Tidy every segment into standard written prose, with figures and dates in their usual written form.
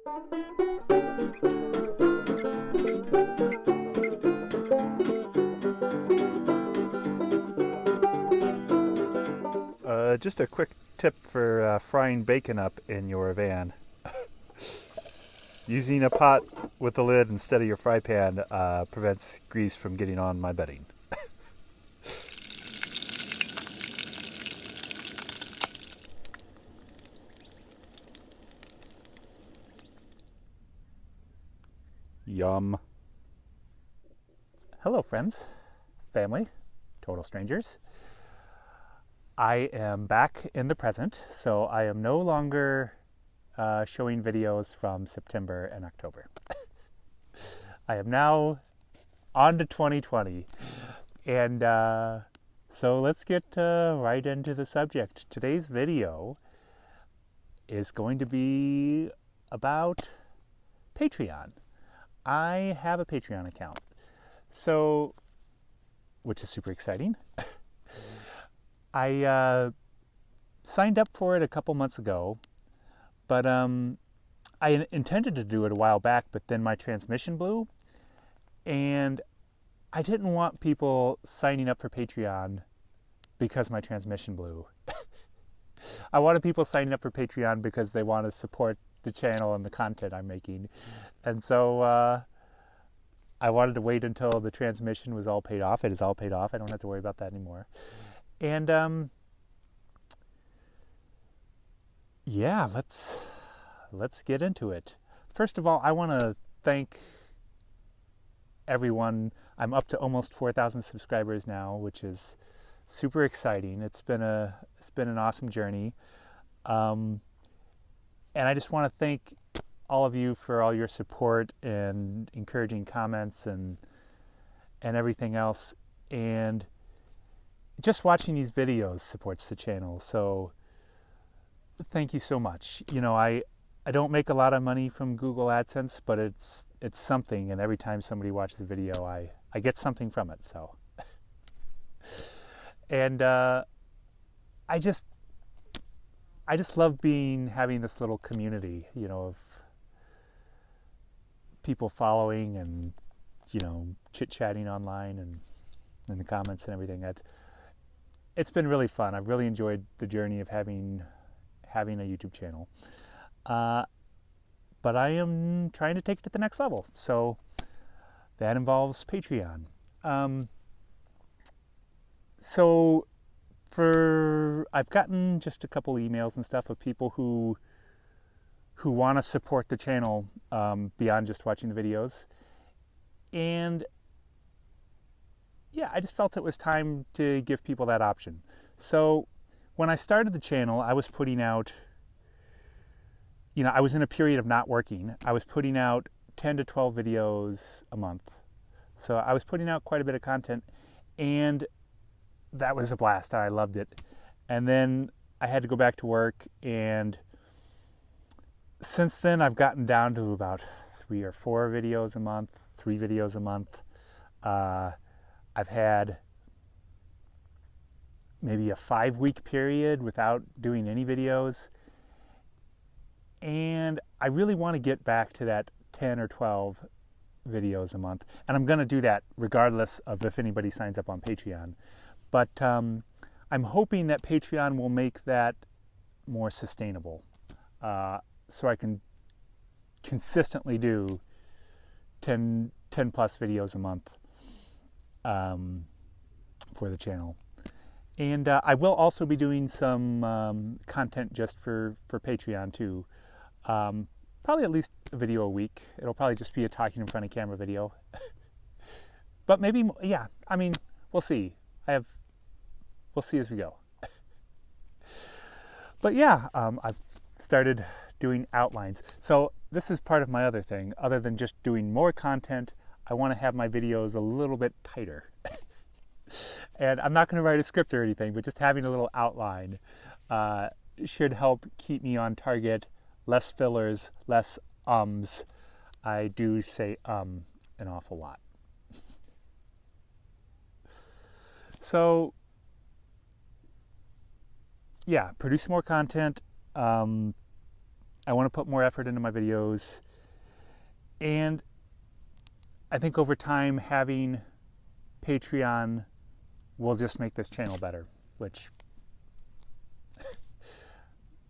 Just a quick tip for frying bacon up in your van. Using a pot with the lid instead of your fry pan prevents grease from getting on my bedding. Yum. Hello friends, family, total strangers. I am back in the present, so I am no longer showing videos from September and October. I am now on to 2020, and so let's get right into the subject. Today's video is going to be about Patreon. I have a Patreon account, so which is super exciting. I signed up for it a couple months ago, but I intended to do it a while back, but then my transmission blew, and I didn't want people signing up for Patreon because my transmission blew. I wanted people signing up for Patreon because they want to support the channel and the content I'm making. And so I wanted to wait until the transmission was all paid off. It is all paid off. I don't have to worry about that anymore. And yeah, let's get into it. First of all, I want to thank everyone. I'm up to almost 4,000 subscribers now, which is super exciting. It's been an awesome journey, and I just want to thank all of you for all your support and encouraging comments and everything else. And just watching these videos supports the channel, so thank you so much. You know, I don't make a lot of money from Google AdSense, but it's something, and every time somebody watches a video, I get something from it. So, and I just love having this little community, you know, of people following and, you know, chit-chatting online and in the comments and everything. It's been really fun. I've really enjoyed the journey of having a YouTube channel. But I am trying to take it to the next level. So that involves Patreon. So I've gotten just a couple emails and stuff of people who want to support the channel beyond just watching the videos. And yeah, I just felt it was time to give people that option. So when I started the channel, I was putting out, you know, I was in a period of not working. I was putting out 10 to 12 videos a month. So I was putting out quite a bit of content, and that was a blast. I loved it. And then I had to go back to work, and since then I've gotten down to about 3 or 4 videos a month, 3 videos a month. I've had maybe a 5-week period without doing any videos. And I really want to get back to that 10 or 12 videos a month. And I'm going to do that regardless of if anybody signs up on Patreon. But I'm hoping that Patreon will make that more sustainable. So I can consistently do 10 plus videos a month for the channel. And I will also be doing some content just for Patreon too. Probably at least a video a week. It'll probably just be a talking in front of camera video. But maybe, yeah, I mean, we'll see. We'll see as we go. But yeah, I've started doing outlines. So this is part of my other thing. Other than just doing more content, I want to have my videos a little bit tighter. And I'm not going to write a script or anything, but just having a little outline should help keep me on target. Less fillers, less ums. I do say an awful lot. So yeah, produce more content. I want to put more effort into my videos, and I think over time having Patreon will just make this channel better, which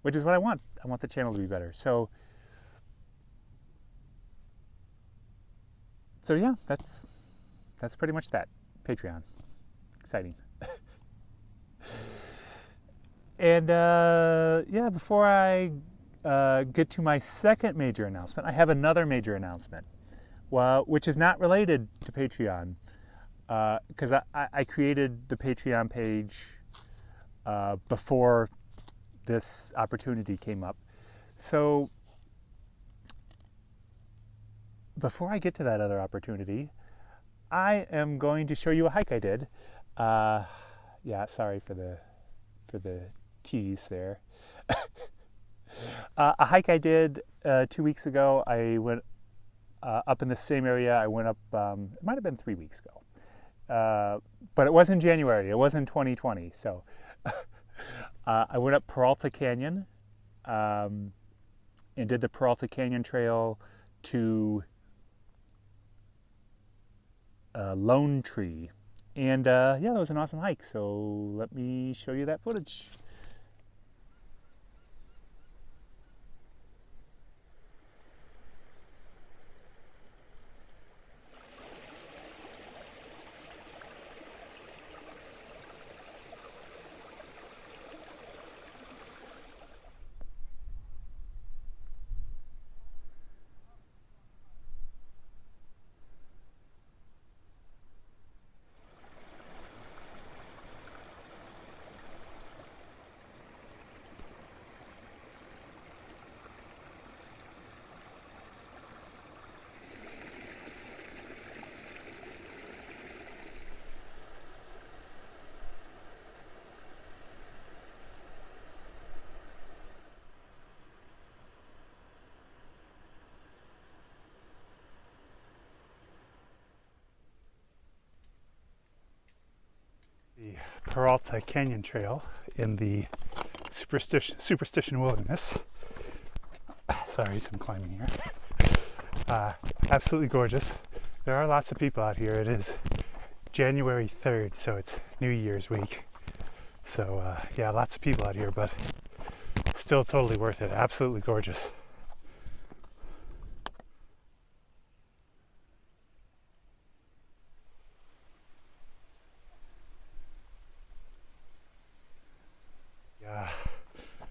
is what I want. I want the channel to be better. So yeah, that's pretty much that. Patreon. Exciting. And yeah, before I get to my second major announcement, I have another major announcement, which is not related to Patreon, because I created the Patreon page before this opportunity came up. So before I get to that other opportunity, I am going to show you a hike I did. Yeah, sorry for the tease there. A hike I did 2 weeks ago. I went up in the same area. I went up, it might have been 3 weeks ago, but it was in January. It was in 2020. So I went up Peralta Canyon and did the Peralta Canyon Trail to Lone Tree. And yeah, that was an awesome hike. So let me show you that footage. The Peralta Canyon Trail in the Superstition Wilderness. Sorry, some climbing here. Absolutely gorgeous. There are lots of people out here. It is January 3rd, so it's New Year's week. So yeah, lots of people out here, but still totally worth it. Absolutely gorgeous.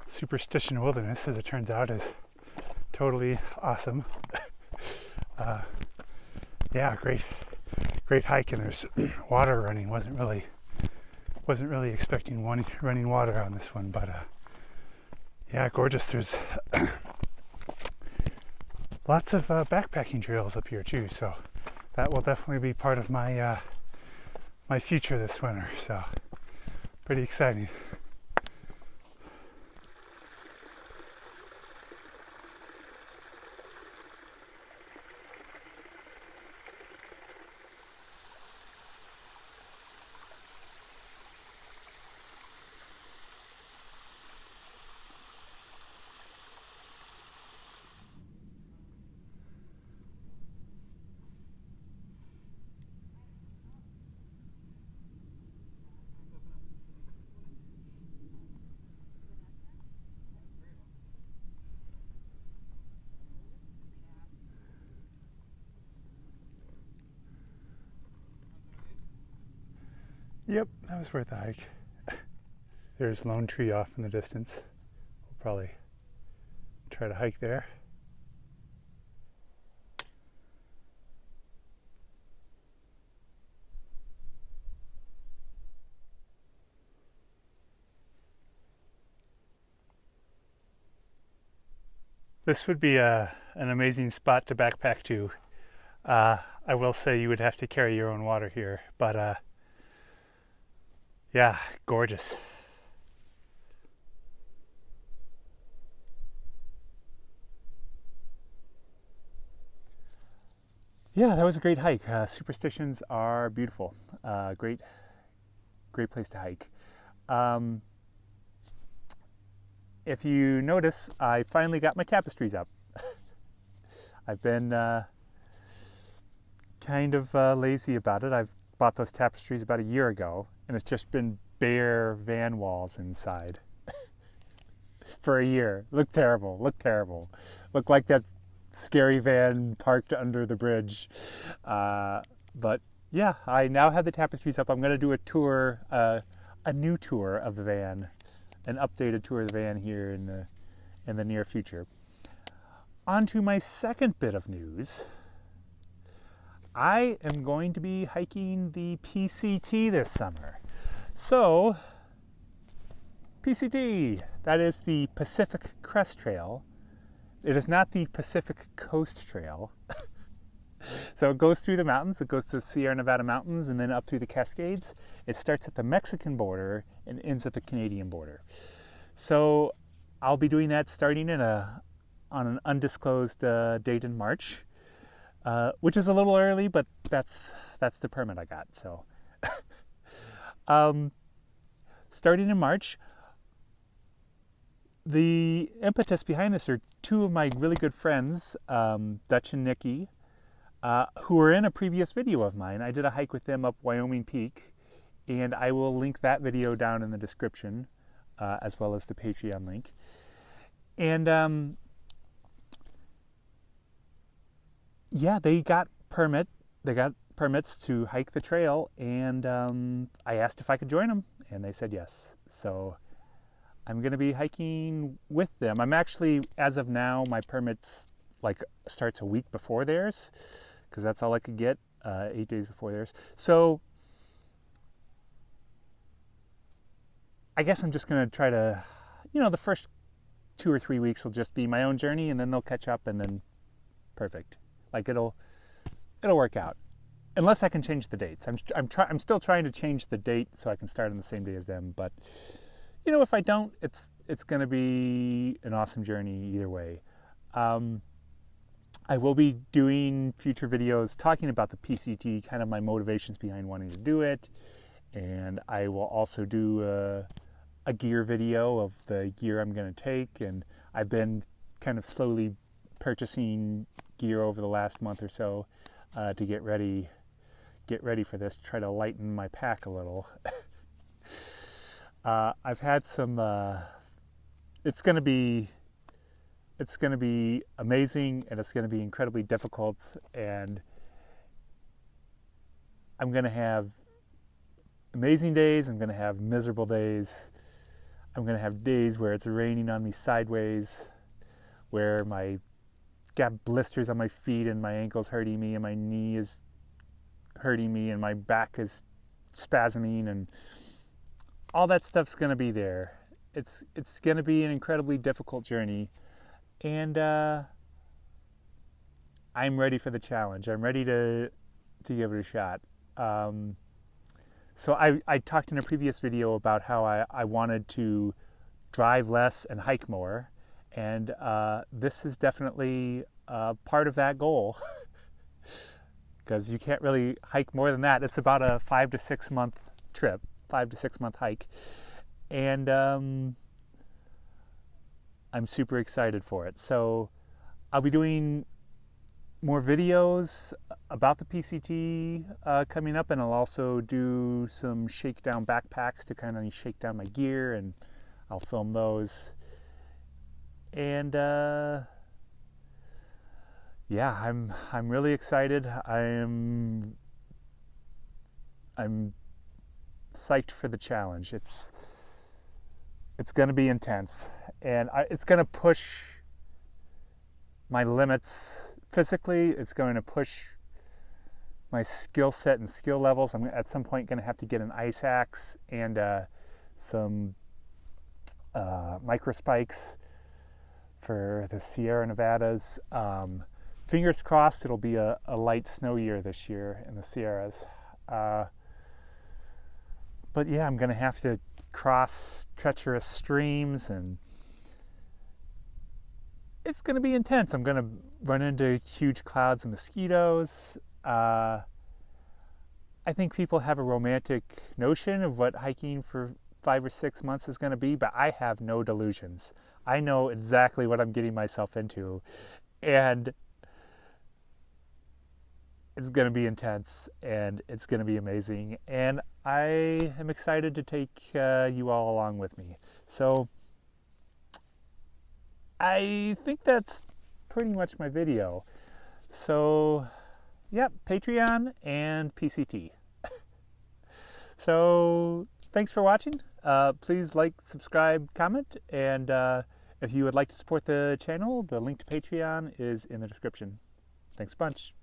Superstition Wilderness, as it turns out, is totally awesome. Yeah, great hike, and there's water running. Wasn't really expecting running water on this one, but yeah, gorgeous. There's lots of backpacking trails up here too, so that will definitely be part of my my future this winter. So pretty exciting. Yep, that was worth the hike. There's Lone Tree off in the distance. We'll probably try to hike there. This would be an amazing spot to backpack to. I will say you would have to carry your own water here, but yeah, gorgeous. Yeah, that was a great hike. Superstitions are beautiful. Great place to hike. if you notice, I finally got my tapestries up. I've been kind of lazy about it. I've bought those tapestries about a year ago, and it's just been bare van walls inside for a year. Looked terrible. Looked like that scary van parked under the bridge. But yeah, I now have the tapestries up. I'm going to do a tour, a new tour of the van, an updated tour of the van here in the near future. On to my second bit of news. I am going to be hiking the PCT this summer. So, PCT, that is the Pacific Crest Trail. It is not the Pacific Coast Trail. So it goes through the mountains. It goes to the Sierra Nevada mountains and then up through the Cascades. It starts at the Mexican border and ends at the Canadian border. So I'll be doing that starting on an undisclosed date in March, which is a little early, but that's the permit I got. So starting in March, the impetus behind this are two of my really good friends, Dutch and Nikki, who were in a previous video of mine. I did a hike with them up Wyoming Peak, and I will link that video down in the description, as well as the Patreon link. And yeah, they got permits to hike the trail, and I asked if I could join them, and they said yes. So I'm going to be hiking with them. I'm actually, as of now, my permits starts a week before theirs, because that's all I could get, 8 days before theirs. So I guess I'm just going to try to, the first 2 or 3 weeks will just be my own journey, and then they'll catch up, and then perfect. It'll work out, unless I can change the dates. I'm still trying to change the date so I can start on the same day as them. But if I don't, it's going to be an awesome journey either way. I will be doing future videos talking about the PCT, kind of my motivations behind wanting to do it, and I will also do a gear video of the gear I'm going to take. And I've been kind of slowly purchasing gear over the last month or so to get ready for this, try to lighten my pack a little. I've had some it's going to be amazing, and it's going to be incredibly difficult, and I'm going to have amazing days, I'm going to have miserable days, I'm going to have days where it's raining on me sideways, where my got blisters on my feet and my ankle's hurting me and my knee is hurting me and my back is spasming, and all that stuff's going to be there. It's going to be an incredibly difficult journey, and I'm ready for the challenge. I'm ready to give it a shot. So I talked in a previous video about how I wanted to drive less and hike more, and this is definitely part of that goal, because you can't really hike more than that. It's about a 5 to 6 month trip, 5 to 6 month hike, and I'm super excited for it. So I'll be doing more videos about the PCT coming up, and I'll also do some shakedown backpacks to kind of shake down my gear, and I'll film those. And yeah, I'm really excited. I'm psyched for the challenge. It's going to be intense, and it's going to push my limits physically. It's going to push my skill set and skill levels. I'm at some point going to have to get an ice axe and some micro spikes for the Sierra Nevadas. Fingers crossed it'll be a light snow year this year in the Sierras. But yeah, I'm going to have to cross treacherous streams, and it's going to be intense. I'm going to run into huge clouds of mosquitoes. I think people have a romantic notion of what hiking for 5 or 6 months is going to be, but I have no delusions. I know exactly what I'm getting myself into, and it's going to be intense, and it's going to be amazing, and I am excited to take you all along with me. So I think that's pretty much my video. So yep, Patreon and PCT. So thanks for watching. Please like, subscribe, comment, and if you would like to support the channel, the link to Patreon is in the description. Thanks a bunch.